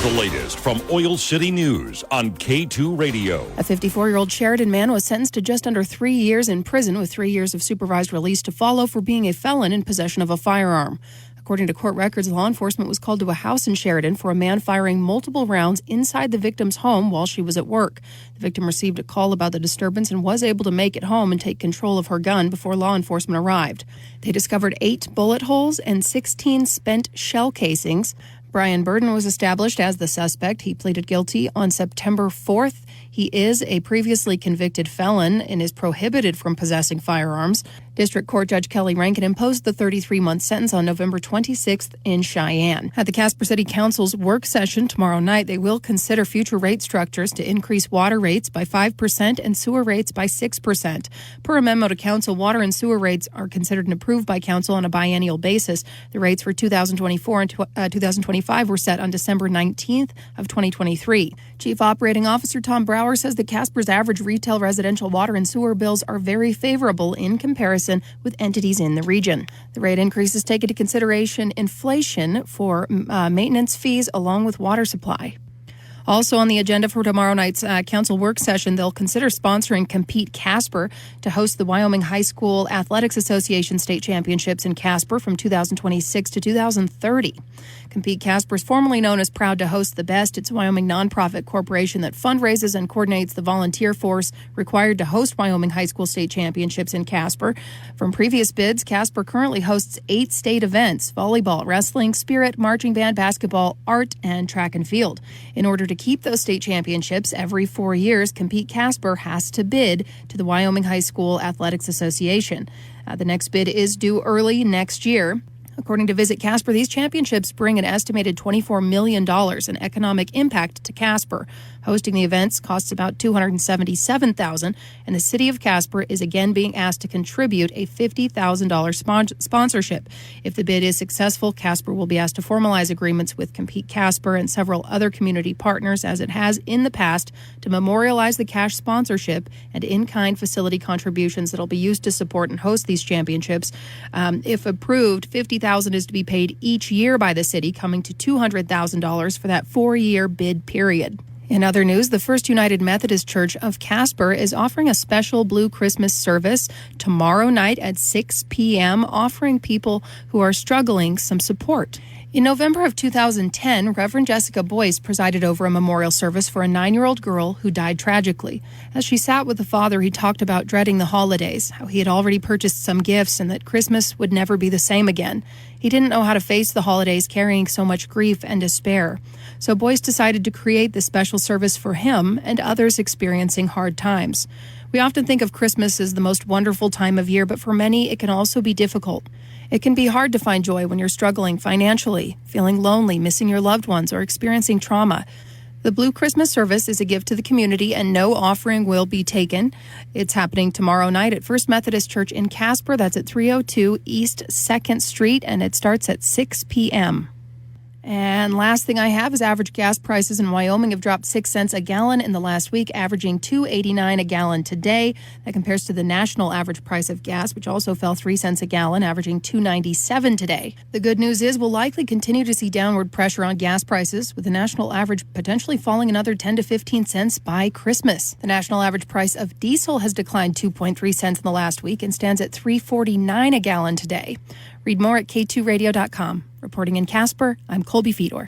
the latest from Oil City News on K2 Radio. A 54-year-old Sheridan man was sentenced to just under 3 years in prison with 3 years of supervised release to follow for being a felon in possession of a firearm. According to court records, law enforcement was called to a house in Sheridan for a man firing multiple rounds inside the victim's home while she was at work. The victim received a call about the disturbance and was able to make it home and take control of her gun before law enforcement arrived. They discovered 8 bullet holes and 16 spent shell casings. Brian Burden was established as the suspect. He pleaded guilty on September 4th. He is a previously convicted felon and is prohibited from possessing firearms. District Court Judge Kelly Rankin imposed the 33-month sentence on November 26th in Cheyenne. At the Casper City Council's work session tomorrow night, they will consider future rate structures to increase water rates by 5% and sewer rates by 6%. Per a memo to council, water and sewer rates are considered and approved by council on a biennial basis. The rates for 2024 and 2025 were set on December 19th of 2023. Chief Operating Officer Tom Brower says that Casper's average retail residential water and sewer bills are very favorable in comparison with entities in the region. The rate increases take into consideration inflation for maintenance fees along with water supply. Also on the agenda for tomorrow night's council work session, they'll consider sponsoring Compete Casper to host the Wyoming High School Athletics Association State Championships in Casper from 2026 to 2030. Compete Casper is formerly known as Proud to Host the Best. It's a Wyoming nonprofit corporation that fundraises and coordinates the volunteer force required to host Wyoming High School State Championships in Casper. From previous bids, Casper currently hosts 8 state events: volleyball, wrestling, spirit, marching band, basketball, art, and track and field. In order to keep those state championships every 4 years, Compete Casper has to bid to the Wyoming High School Athletics Association. The next bid is due early next year. According to Visit Casper, these championships bring an estimated $24 million in economic impact to Casper. Hosting the events costs about $277,000, and the city of Casper is again being asked to contribute a $50,000 sponsorship. If the bid is successful, Casper will be asked to formalize agreements with Compete Casper and several other community partners, as it has in the past, to memorialize the cash sponsorship and in-kind facility contributions that will be used to support and host these championships. If approved, $50,000 is to be paid each year by the city, coming to $200,000 for that 4-year bid period. In other news, the First United Methodist Church of Casper is offering a special Blue Christmas service tomorrow night at 6 p.m., offering people who are struggling some support. In November of 2010, Reverend Jessica Boyce presided over a memorial service for a 9-year-old girl who died tragically. As she sat with the father, he talked about dreading the holidays, how he had already purchased some gifts and that Christmas would never be the same again. He didn't know how to face the holidays carrying so much grief and despair. So Boyce decided to create this special service for him and others experiencing hard times. We often think of Christmas as the most wonderful time of year, but for many, it can also be difficult. It can be hard to find joy when you're struggling financially, feeling lonely, missing your loved ones, or experiencing trauma. The Blue Christmas service is a gift to the community, and no offering will be taken. It's happening tomorrow night at First Methodist Church in Casper. That's at 302 East 2nd Street, and it starts at 6 p.m. And last thing I have is average gas prices in Wyoming have dropped 6 cents a gallon in the last week, averaging $2.89 a gallon today. That compares to the national average price of gas, which also fell 3 cents a gallon, averaging $2.97 today. The good news is we'll likely continue to see downward pressure on gas prices, with the national average potentially falling another 10 to 15 cents by Christmas. The national average price of diesel has declined 2.3 cents in the last week and stands at $3.49 a gallon today. Read more at k2radio.com. Reporting in Casper, I'm Colby Fedor.